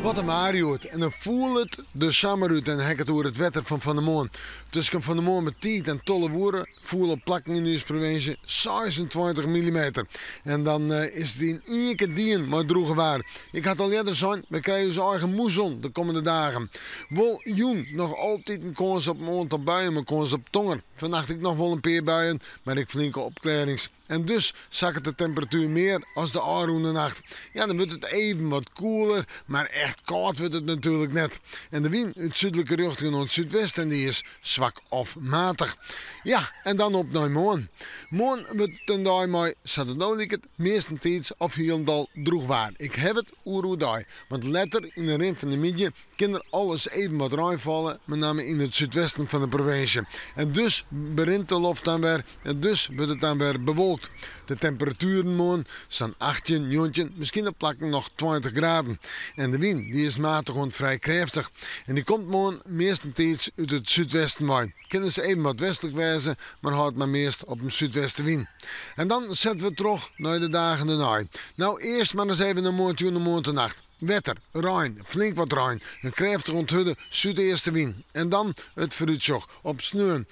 Wat een Mario en dan voel het de zomer uit en hek het over het wetter van de Moon. Tussen van de Moon met tijd en tolle woorden voelen plakken in deze provincie 26 mm. En dan is het in één keer dien maar droegen waar. Ik had al eerder zijn, we krijgen onze eigen moezon de komende dagen. Wel joen, nog altijd een kans op een aantal buien, maar kans op tonger. Vannacht ik nog wel een paar buien, maar ik flinke opklarings. En dus zakt de temperatuur meer als de aanroende nacht. Ja, dan wordt het even wat koeler, maar echt koud wordt het natuurlijk net. En de wind uit zuidelijke richting naar het zuidwesten die is zwak of matig. Ja, en dan op naar morgen. Morgen wordt ten dag maar, zat het nou het meestentijds of helemaal droeg waar. Ik heb het oeroedai, want letter in de rim van de midden kan er alles even wat ruim vallen, met name in het zuidwesten van de provincie. En dus begint de loft dan weer, en dus wordt het dan weer bewolkt. De temperaturen morgen zijn 18, 19, misschien op plakken nog 20 graden. En de wind die is matig en vrij krachtig. En die komt morgen meestentijds uit het zuidwesten bij. Kunnen ze even wat westelijk wijzen, maar houdt maar meest op een zuidwestenwind. En dan zetten we terug naar de dagen erna. Nou, eerst maar eens even een momentje in de morgennacht. Wetter, rein, flink wat rein, een krachtig onthudde zuideerste wind. En dan het vooruitzicht op sneeuw.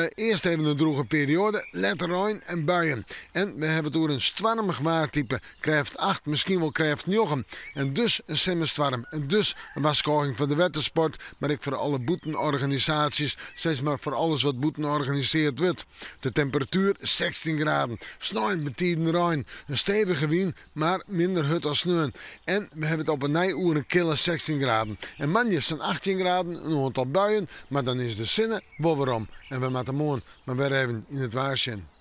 Eerst even een droge periode, letter rein en buien. En we hebben het door een stormig waartype, krijgt 8, misschien wel krijgt 9. En dus een semestorm. En dus een waarschuwing voor de wettersport, maar ik voor alle boetenorganisaties, steeds maar voor alles wat boeten georganiseerd wordt. De temperatuur 16 graden, sneeuw met tijden rein, een stevige wind, maar minder hut als sneeuw. En we hebben het op een nijuur een kille 16 graden. En manjes zijn 18 graden, een aantal buien, maar dan is de zinnen wel weer om. En we moeten morgen maar weer even in het waarschuwen.